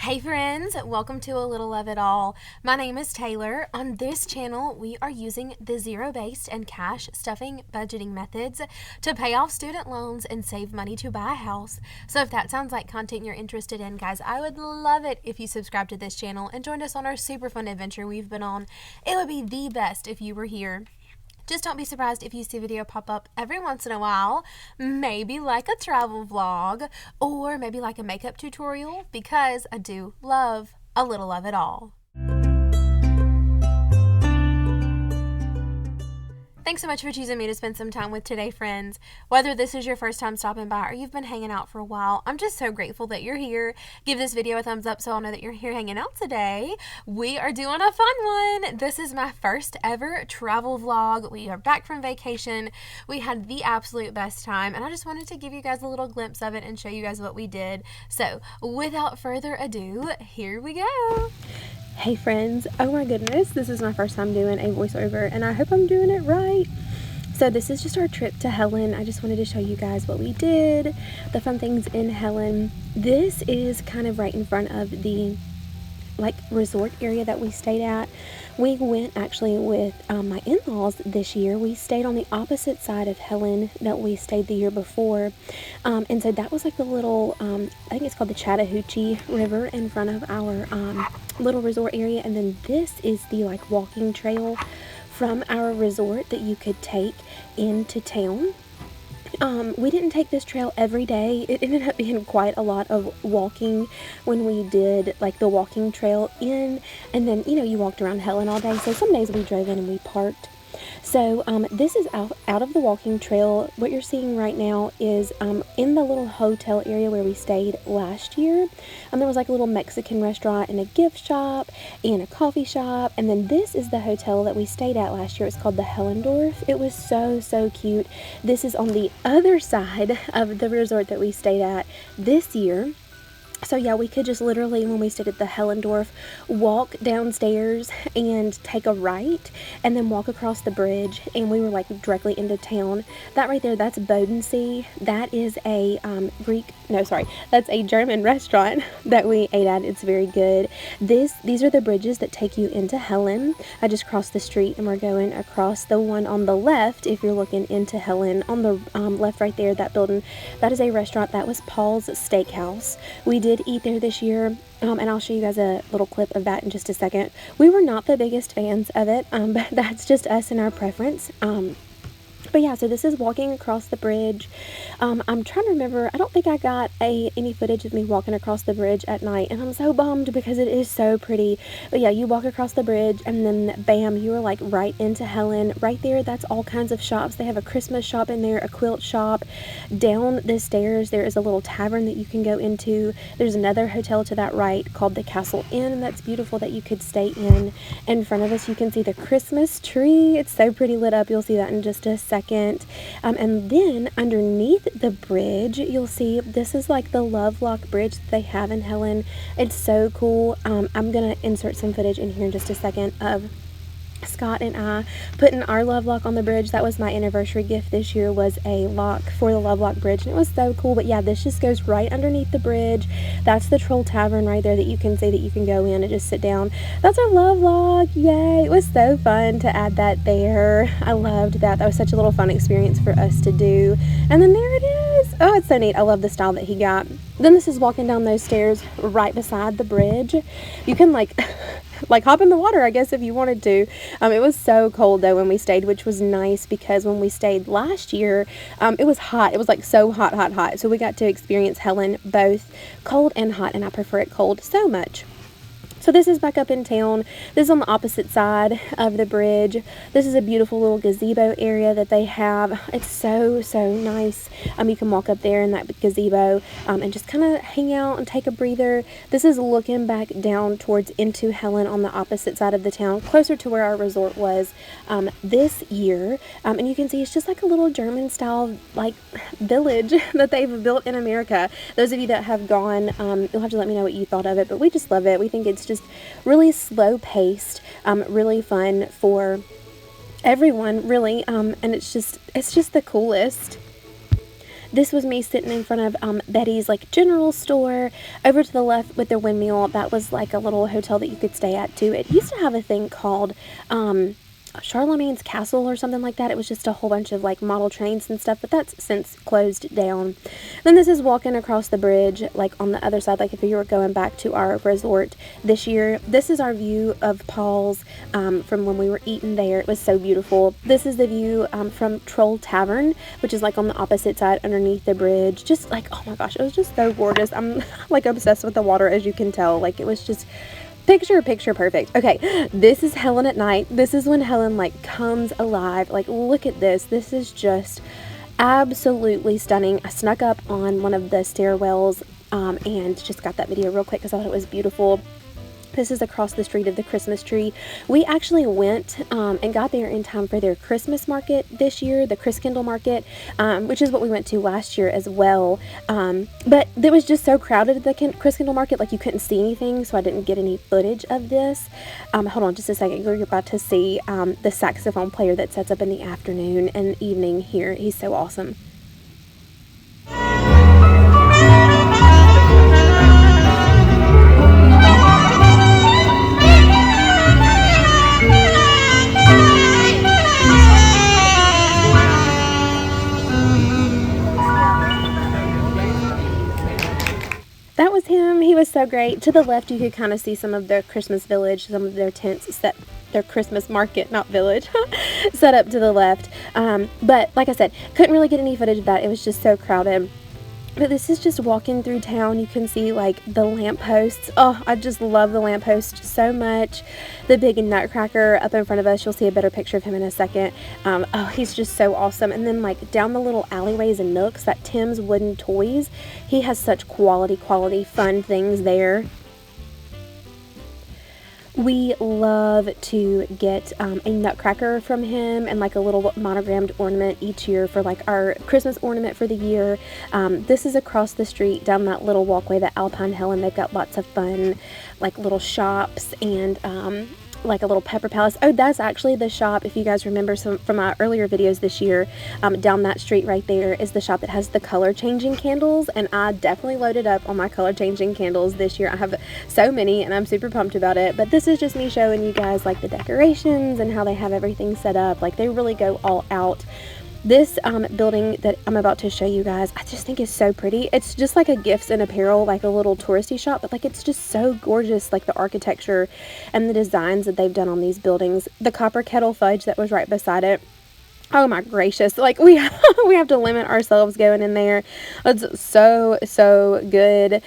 Hey friends, welcome to A Little of It All. My name is Taylor. On this channel, we are using the zero-based and cash stuffing budgeting methods to pay off student loans and save money to buy a house. So if that sounds like content you're interested in, guys, I would love it if you subscribe to this channel and joined us on our super fun adventure we've been on. It would be the best if you were here. Just don't be surprised if you see a video pop up every once in a while, maybe like a travel vlog, or maybe like a makeup tutorial, because I do love a little of it all. Thanks so much for choosing me to spend some time with today, friends. Whether this is your first time stopping by or you've been hanging out for a while, I'm just so grateful that you're here. Give this video a thumbs up so I'll know that you're here hanging out today. We are doing a fun one. This is my first ever travel vlog. We are back from vacation. We had the absolute best time, and I just wanted to give you guys a little glimpse of it and show you guys what we did. So without further ado, here we go. Hey friends, oh my goodness, this is my first time doing a voiceover and I hope I'm doing it right. So this is just our trip to Helen. I just wanted to show you guys what we did, the fun things in Helen. This is kind of right in front of the resort area that we stayed at. We went actually with my in-laws this year. We stayed on the opposite side of Helen that we stayed the year before, and so that was like the little I think it's called the Chattahoochee River in front of our little resort area. And then this is the walking trail from our resort that you could take into town. We didn't take this trail every day. It ended up being quite a lot of walking when we did the walking trail in, and then you walked around Helen all day. So some days we drove in and we parked. So this is out of the walking trail. What you're seeing right now is in the little hotel area where we stayed last year. There was a little Mexican restaurant and a gift shop and a coffee shop. And then this is the hotel that we stayed at last year. It's called the Hellendorf. It was so cute. This is on the other side of the resort that we stayed at this year. So yeah, we could just literally, when we stayed at the Hellendorf, walk downstairs and take a right and then walk across the bridge, and we were directly into town. That right there, that's Bodensee. That is a that's a German restaurant that we ate at. It's very good. These are the bridges that take you into Helen. I just crossed the street and we're going across the one on the left. If you're looking into Helen, on the left right there, that building, that is a restaurant. That was Paul's Steakhouse. We did eat there this year, and I'll show you guys a little clip of that in just a second. We were not the biggest fans of it, but that's just us and our preference. But yeah, so this is walking across the bridge. I'm trying to remember, I don't think I got any footage of me walking across the bridge at night, and I'm so bummed because it is so pretty. But yeah, you walk across the bridge and then bam, you are right into Helen. Right there, that's all kinds of shops. They have a Christmas shop in there, a quilt shop. Down the stairs, there is a little tavern that you can go into. There's another hotel to that right called the Castle Inn, and that's beautiful that you could stay in. In front of us, you can see the Christmas tree. It's so pretty lit up. You'll see that in just a second. And then underneath the bridge, you'll see this is the Lovelock Bridge that they have in Helen. It's so cool. I'm gonna insert some footage in here in just a second of Scott and I putting our love lock on the bridge. That was my anniversary gift this year, was a lock for the Lovelock Bridge, and it was so cool. But yeah, this just goes right underneath the bridge. That's the Troll Tavern right there that you can see, that you can go in and just sit down. That's our love lock. Yay. It was so fun to add that there. I loved that. That was such a little fun experience for us to do. And then there it is. Oh, it's so neat. I love the style that he got. Then this is walking down those stairs right beside the bridge. You can hop in the water, I guess, if you wanted to. It was so cold though when we stayed, which was nice because when we stayed last year, it was hot. It was so hot. So we got to experience Helen both cold and hot, and I prefer it cold so much. So this is back up in town. This is on the opposite side of the bridge. This is a beautiful little gazebo area that they have. It's so nice. You can walk up there in that gazebo and just kind of hang out and take a breather. This is looking back down towards into Helen on the opposite side of the town, closer to where our resort was this year. And you can see it's just a little German style village that they've built in America. Those of you that have gone, you'll have to let me know what you thought of it, but we just love it. We think it's just really slow paced, really fun for everyone, really, and it's just the coolest. This was me sitting in front of Betty's like general store. Over to the left with their windmill, that was like a little hotel that you could stay at too. It used to have a thing called Charlemagne's Castle or something like that. It was just a whole bunch of like model trains and stuff, but that's since closed down. Then this is walking across the bridge, like on the other side, like if you were going back to our resort this year. This is our view of Paul's from when we were eating there. It was so beautiful. This is the view from Troll Tavern, which is like on the opposite side underneath the bridge. Just like, oh my gosh, it was just so gorgeous. I'm like obsessed with the water, as you can tell. Like it was just picture perfect. Okay, this is Helen at night. This is when Helen like comes alive. Like look at this. This is just absolutely stunning. I snuck up on one of the stairwells and just got that video real quick because I thought it was beautiful. This is across the street of the Christmas tree. We actually went and got there in time for their Christmas market this year, the Christkindlmarkt, which is what we went to last year as well. But it was just so crowded at the Christkindlmarkt, like you couldn't see anything, so I didn't get any footage of this. Hold on just a second. You're about to see the saxophone player that sets up in the afternoon and evening here. He's so awesome. That was him. He was so great. To the left, you could kind of see some of their Christmas village, some of their tents set, their Christmas market, not village, set up to the left. But like I said, couldn't really get any footage of that. It was just so crowded. But this is just walking through town. You can see like the lampposts. Oh, I just love the lamppost so much. The big nutcracker up in front of us. You'll see a better picture of him in a second. Oh, he's just so awesome. And then like down the little alleyways and nooks, that Tim's Wooden Toys. He has such quality fun things there. We love to get a nutcracker from him and like a little monogrammed ornament each year for like our Christmas ornament for the year. This is across the street down that little walkway, the Alpine Helen. They've got lots of fun like little shops and like a little pepper palace. Oh, that's actually the shop, if you guys remember some from my earlier videos this year, down that street right there is the shop that has the color changing candles, and I definitely loaded up on my color changing candles this year. I have so many and I'm super pumped about it, but this is just me showing you guys like the decorations and how they have everything set up. Like they really go all out. This building that I'm about to show you guys, I just think is so pretty. It's just like a gifts and apparel, like a little touristy shop, but like it's just so gorgeous, like the architecture and the designs that they've done on these buildings. The copper kettle fudge that was right beside it. Oh my gracious, like we have to limit ourselves going in there. It's so good.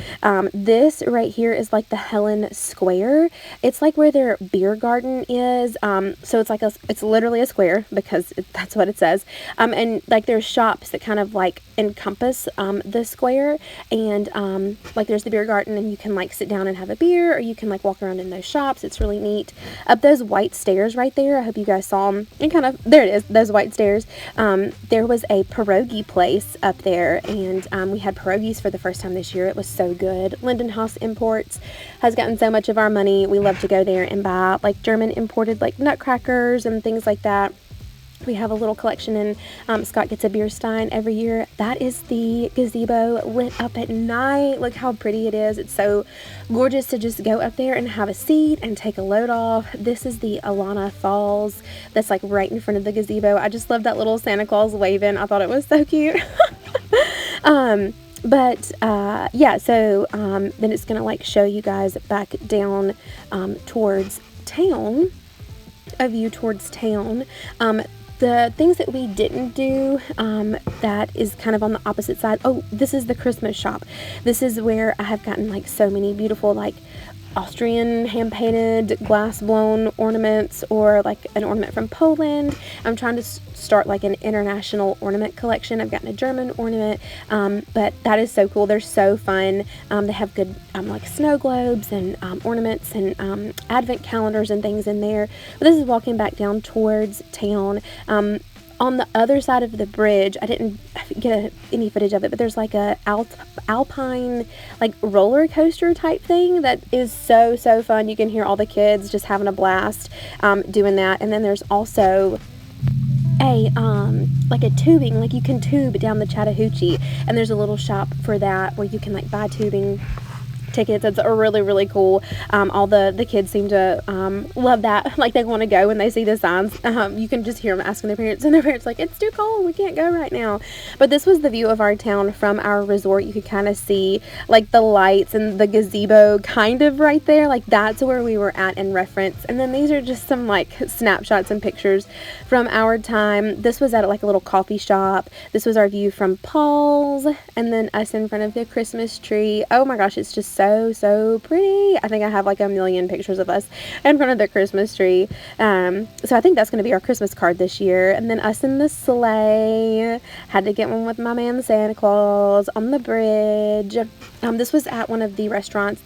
This right here is like the Helen Square. It's like where their beer garden is. So it's like it's literally a square because that's what it says. And like there's shops that kind of like encompass the square, and like there's the beer garden, and you can like sit down and have a beer, or you can like walk around in those shops. It's really neat. Up those white stairs right there, I hope you guys saw them. And kind of there it is, those white stairs. There was a pierogi place up there, and we had pierogies for the first time this year. It was so good. Lindenhaus Imports has gotten so much of our money. We love to go there and buy like German imported like nutcrackers and things like that. We have a little collection, and Scott gets a beer stein every year. That is the gazebo lit up at night. Look how pretty it is. It's so gorgeous to just go up there and have a seat and take a load off. This is the Alana Falls that's like right in front of the gazebo. I just love that little Santa Claus waving. I thought it was so cute. Yeah, so then it's gonna like show you guys back down towards town, a view towards town. The things that we didn't do, that is kind of on the opposite side. Oh, this is the Christmas shop. This is where I have gotten like so many beautiful like Austrian hand-painted glass blown ornaments, or like an ornament from Poland. I'm trying to start like an international ornament collection. I've gotten a German ornament, but that is so cool. They're so fun. They have good like snow globes and ornaments and advent calendars and things in there. But this is walking back down towards town. On the other side of the bridge, I didn't get any footage of it, but there's like a alpine like roller coaster type thing that is so fun. You can hear all the kids just having a blast doing that. And then there's also a like a tubing, like you can tube down the Chattahoochee, and there's a little shop for that where you can like buy tubing tickets. It's really, really cool. All the kids seem to love that. Like they want to go when they see the signs. You can just hear them asking their parents, and their parents like, it's too cold, we can't go right now. But this was the view of our town from our resort. You could kind of see like the lights and the gazebo kind of right there. Like that's where we were at in reference. And then these are just some like snapshots and pictures from our time. This was at like a little coffee shop. This was our view from Paul's, and then us in front of the Christmas tree. Oh my gosh, it's just so pretty. I think I have like a million pictures of us in front of the Christmas tree. So I think that's going to be our Christmas card this year. And then us in the sleigh. Had to get one with my man Santa Claus on the bridge. This was at one of the restaurants,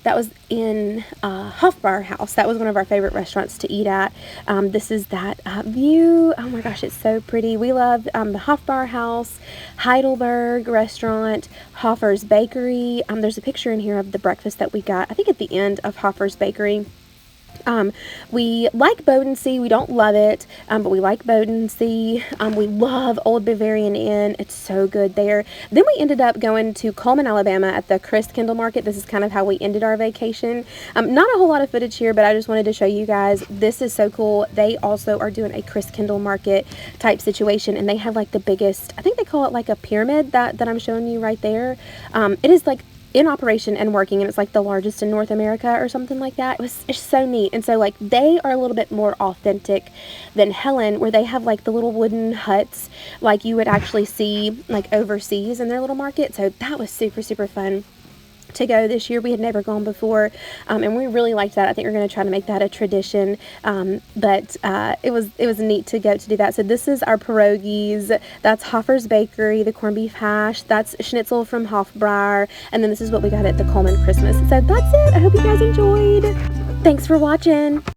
that was in Hofbar House. That was one of our favorite restaurants to eat at. This is that view. Oh my gosh, it's so pretty. We love the Hofbar House, Heidelberg Restaurant, Hoffer's Bakery. There's a picture in here of the breakfast that we got, I think at the end of Hoffer's Bakery. We like Bodensee. We don't love it, but we like Bodensee. We love Old Bavarian Inn. It's so good there. Then we ended up going to Cullman, Alabama at the Christkindlmarkt. This is kind of how we ended our vacation. Not a whole lot of footage here, but I just wanted to show you guys. This is so cool. They also are doing a Christkindlmarkt type situation, and they have like the biggest, I think they call it like a pyramid that I'm showing you right there. It is like in operation and working, and it's like the largest in North America or something like that. It's so neat. And so like they are a little bit more authentic than Helen, where they have like the little wooden huts like you would actually see like overseas in their little market. So that was super fun to go this year. We had never gone before, and we really liked that. I think we're going to try to make that a tradition. But it was neat to go to do that. So this is our pierogies. That's Hoffer's Bakery, the corned beef hash. That's schnitzel from Hofbräu, and then this is what we got at the Cullman Christmas. So that's it. I hope you guys enjoyed. Thanks for watching.